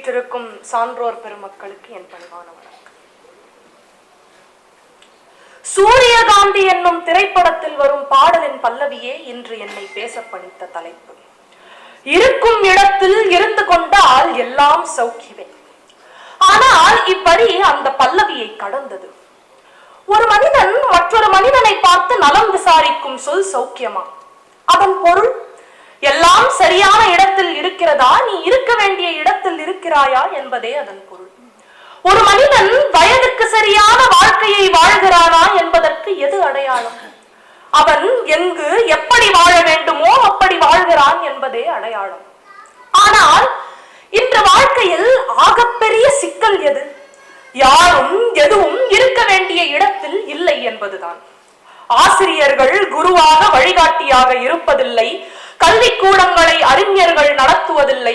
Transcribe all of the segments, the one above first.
வீற்றிருக்கும் சான்றோர் பெருமக்களுக்கு என் பணிவான வணக்கம். சூரியகாந்தி என்னும் திரைப்படத்தில் வரும் பாடலின் பல்லவியே இன்று என்னை பேச பணித்த தலைப்பு. இருக்கும் இடத்தில் இருந்து கொண்டால் எல்லாம் சௌக்கியமே. ஆனால் இப்படி அந்த பல்லவியை கடந்தது. ஒரு மனிதன் மற்றொரு மனிதனை பார்த்து நலம் விசாரிக்கும் சொல் சௌக்கியமா? அதன் பொருள் எல்லாம் சரியான இடத்தில் இருக்கிறதா, நீ இருக்க வேண்டிய இடத்தில் இருக்கிறாயா என்பதே அதன் பொருள். ஒரு மனிதன் வயதுக்கு சரியான வாழ்க்கையை வாழ்கிறானா என்பதற்கு எது அடையாளம்? அவன் எங்கு எப்படி வாழ வேண்டுமோ அப்படி வாழ்கிறான் என்பதே அடையாளம். ஆனால் இன்று வாழ்க்கையில் ஆகப்பெரிய சிக்கல் எது? யாரும் எதுவும் இருக்க வேண்டிய இடத்தில் இல்லை என்பதுதான். ஆசிரியர்கள் குருவாக வழிகாட்டியாக இருப்பதில்லை, கல்விக்கூடங்களை அறிஞர்கள் நடத்துவதில்லை,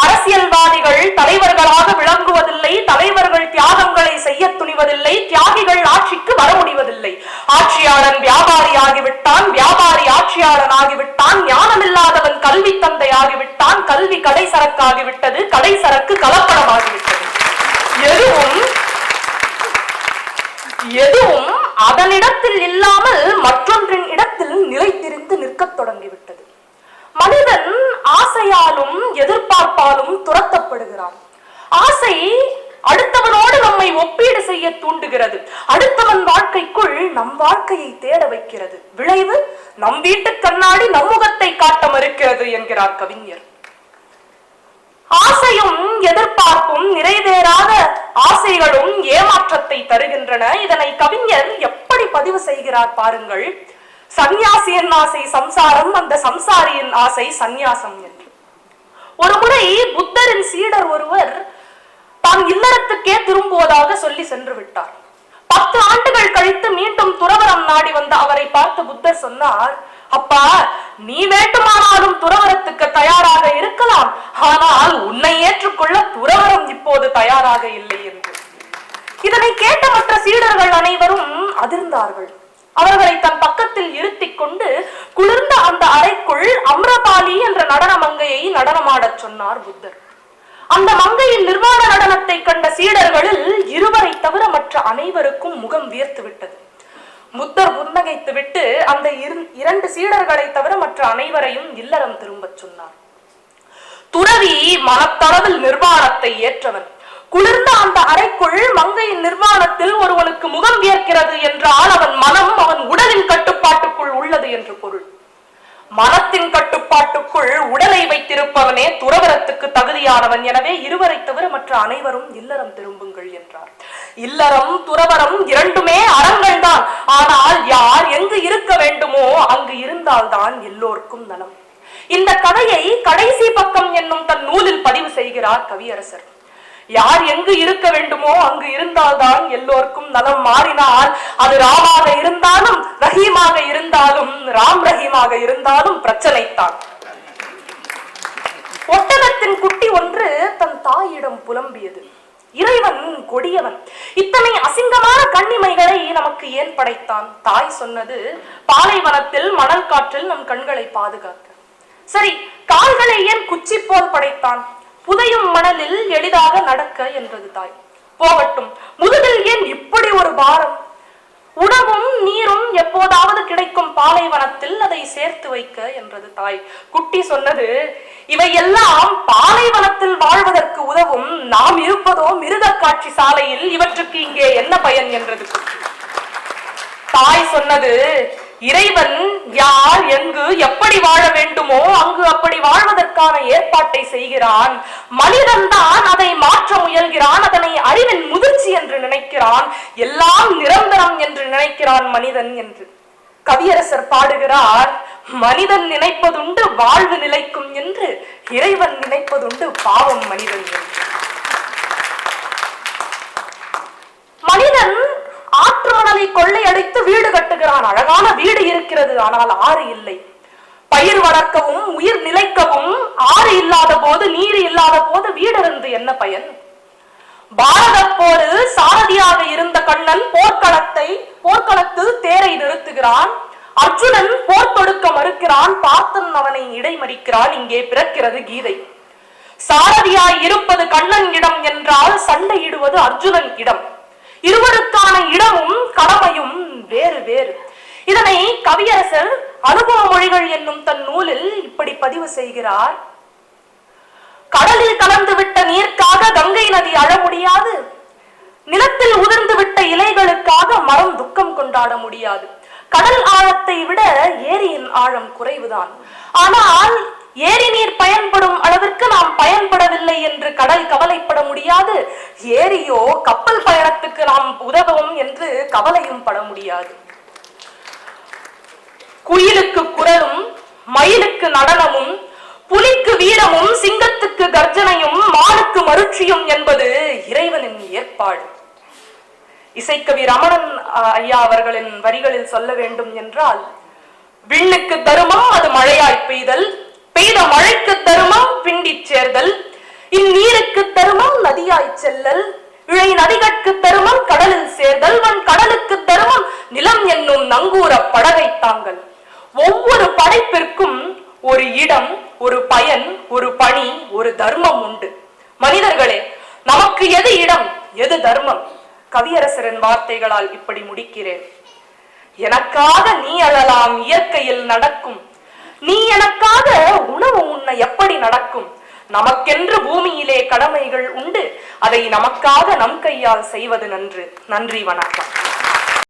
அரசியல்வாதிகள் தலைவர்களாக விளங்குவதில்லை, தலைவர்கள் தியாகங்களை செய்ய துணிவதில்லை, தியாகிகள் ஆட்சிக்கு வர முடிவதில்லை. ஆட்சியாளன் வியாபாரி ஆகிவிட்டான், வியாபாரி ஆட்சியாளன் ஆகிவிட்டான், ஞானமில்லாதவன் கல்வி தந்தை ஆகிவிட்டான், கல்வி கடை சரக்காகிவிட்டது, கடை சரக்கு கலப்படமாகிவிட்டது. எதுவும் அதனிடத்தில் இல்லாமல் மற்றொன்றின் இடத்தில் நிலைத்திருந்து நிற்கத் தொடங்கிவிட்டது. மனிதன் ஆசையாலும் எதிர்பார்ப்பாலும் துரத்தப்படுகிறான். ஆசை அடுத்தவனோடு நம்மை ஒப்பீடு செய்ய தூண்டுகிறது. அடுத்தவன் வாழ்க்கைக்குள் நம் வாழ்க்கையை தேட வைக்கிறது. விளைவு நம் வீட்டு கண்ணாடி நம் முகத்தை காட்ட மறுக்கிறது என்கிறார் கவிஞர். ஆசையும் எதிர்பார்ப்பும் நிறைவேறாத ஆசைகளும் ஏமாற்றத்தை தருகின்றன. இதனை கவிஞர் எப்படி பதிவு செய்கிறார் பாருங்கள். சந்நியாசியின் ஆசை சம்சாரம், அந்த சம்சாரியின் ஆசை சந்நியாசம் என்று. ஒரு முறை புத்தரின் சீடர் ஒருவர் தான் இல்லறத்துக்கே திரும்புவதாக சொல்லி சென்று விட்டார். 10 ஆண்டுகள் கழித்து மீண்டும் துறவரம் நாடி வந்த அவரை பார்த்து புத்தர் சொன்னார், அப்பா, நீ வேண்டுமானாலும் துறவரத்துக்கு தயாராக இருக்கலாம், ஆனால் உன்னை ஏற்றுக்கொள்ள துறவரம் இப்போது தயாராக இல்லை என்று. இதனை கேட்ட மற்ற சீடர்கள் அனைவரும் அதிர்ந்தார்கள். அவர்களை தன் பக்கத்தில் இருத்திக் கொண்டு குளிர்ந்த அந்த அறைக்குள் அம்ரபாலி என்ற நடன மங்கையை நடனமாடச் சொன்னார் புத்தர். அந்த மங்கையின் நிர்வாண நடனத்தை கண்ட சீடர்களில் 2 தவிர மற்ற அனைவருக்கும் முகம் வியர்த்து விட்டது. புத்தர் புன்னகைத்து விட்டு அந்த 2 சீடர்களை தவிர மற்ற அனைவரையும் இல்லறம் திரும்பச் சொன்னார். துறவி மனத்தளவில் நிர்வாணத்தை ஏற்றவன். குளிர்ந்த அந்த அறைக்குள் மங்கையின் நிர்வாணத்தில் ஒருவனுக்கு முகம் வியர்க்கிறது என்றால் அவன் மனம் அவன் உடலின் கட்டுப்பாட்டுக்குள் உள்ளது என்று பொருள். மனத்தின் கட்டுப்பாட்டுக்குள் உடலை வைத்திருப்பவனே துறவரத்துக்கு தகுதியானவன். எனவே 2 தவிர மற்ற அனைவரும் இல்லறம் திரும்புங்கள் என்றார். இல்லறம் துறவரம் 2மே அறங்கள் தான். ஆனால் யார் எங்கு இருக்க வேண்டுமோ அங்கு இருந்தால்தான் எல்லோருக்கும் நலம். இந்த கதையை கடைசி பக்கம் என்னும் தன் நூலில் பதிவு செய்கிறார் கவியரசர். யார் எங்கு இருக்க வேண்டுமோ அங்கு இருந்தால்தான் எல்லோருக்கும் நலம். மாறினால் அது ராமாக இருந்தாலும் ரஹீமாக இருந்தாலும் ராம் ரஹீமாக இருந்தாலும் பிரச்சனைத்தான். ஒட்டகத்தின் குட்டி ஒன்று தன் தாயிடம் புலம்பியது, இறைவன் கொடியவன், இத்தனை அசிங்கமான கண்ணிமைகளை நமக்கு ஏன் படைத்தான்? தாய் சொன்னது, பாலைவனத்தில் மணல் காற்றில் நம் கண்களை பாதுகாக்க. சரி, கால்களை ஏன் குச்சி போல் படைத்தான்? புதையும் மணலில் எளிதாக நடக்க என்றது தாய். போகட்டும், முதுகில் ஏன் இப்படி ஒரு பாரம்? உணவும் நீரும் எப்போதாவது கிடைக்கும் பாலைவனத்தில் அதை சேர்த்து வைக்க என்றது தாய். குட்டி சொன்னது, இவையெல்லாம் பாலைவனத்தில் வாழ்வதற்கு உதவும், நாம் இருப்பதோ மிருக காட்சி சாலையில், இவற்றுக்கு இங்கே என்ன பயன் என்றது குட்டி. தாய் சொன்னது, இறைவன் யார் எங்கு எப்படி வாழ வேண்டுமோ அங்கு அப்படி வாழ்வதற்கான ஏற்பாட்டை செய்கிறான். மனிதன் தான் அதை மாற்ற முயல்கிறான். அதனை அறிவின் முதிர்ச்சி என்று நினைக்கிறான். எல்லாம் நிரந்தரம் என்று நினைக்கிறான் மனிதன் என்று. கவியரசர் பாடுகிறார், மனிதன் நினைப்பதுண்டு வாழ்வு நிலைக்கும் என்று, இறைவன் நினைப்பதுண்டு பாவம் மனிதன் என்று. மனிதன் ஆற்று மணலை கொள்ளையடித்து வீடு கட்டுகிறான். அழகான வீடு இருக்கிறது, ஆனால் ஆறு இல்லை. பயிர் வளர்க்கவும் உயிர் நிலைக்கவும் ஆறு இல்லாத போது, நீர் இல்லாத போது வீடு இருந்து என்ன பயன்? பாரத போரு சாரதியாக இருந்த கண்ணன் போர்க்களத்தில் தேரை நிறுத்துகிறான். அர்ஜுனன் போர் தொடுக்க மறுக்கிறான். பார்த்தன் அவனை இடைமறிக்கிறான். இங்கே பிறக்கிறது கீதை. சாரதியாய் இருப்பது கண்ணன் சண்டையிடுவது அர்ஜுனன் இடம். இருவருக்கான இடமும் கடமையும் வேறு வேறு. இதனை கவியரசர் அனுபவ மொழிகள் என்னும் தன் நூலில் இப்படி பதிவு செய்கிறார். கடலில் கலந்து விட்ட நீருக்காக கங்கை நதி அழ முடியாது. நிலத்தில் உதிர்ந்து விட்ட இலைகளுக்காக மரம் துக்கம் கொண்டாட முடியாது. கடல் ஆழத்தை விட ஏரியின் ஆழம் குறைவுதான். ஆனால் ஏரி நீர் பயன்படும் அளவிற்கு நாம் பயன்படவில்லை என்று கடல் கவலைப்பட முடியாது. ஏரியோ கப்பல் பயணத்துக்கு நாம் உதவும் என்று கவலையும் பட முடியாது. குயிலுக்கு குரலும் மயிலுக்கு நடனமும் புலிக்கு வீரமும் சிங்கத்துக்கு கர்ஜனையும் மானுக்கு மருட்சியும் என்பது இறைவனின் ஏற்பாடு. இசைக்கவி ரமணன் ஐயா அவர்களின் வரிகளில் சொல்ல வேண்டும் என்றால், விண்ணுக்கு தருமம் அது மழையாய் பெய்தல், பெய்த மழைக்கு தருமம் பிண்டி சேர்தல், இந்நீருக்கு தருமம் நதியாய் செல்லல், இழை நதிகட்கு தருமம் கடலில் சேர்தல், வன் கடலுக்கு தருமம் நிலம் என்னும் நங்கூர படகை தாங்கல். ஒவ்வொரு படைப்பிற்கும் ஒரு இடம், ஒரு பயன், ஒரு பணி, ஒரு தர்மம் உண்டு. மனிதர்களே, நமக்கு எது இடம், எது தர்மம்? கவியரசரின் வார்த்தைகளால் இப்படி முடிக்கிறேன். எனக்காக நீ அழலாம், இயற்கையில் நடக்கும். நீ எனக்காக உணவு உண்ண எப்படி நடக்கும்? நமக்கென்று பூமியிலே கடமைகள் உண்டு. அதை நமக்காக நம் கையால் செய்வது நன்று. நன்றி, வணக்கம்.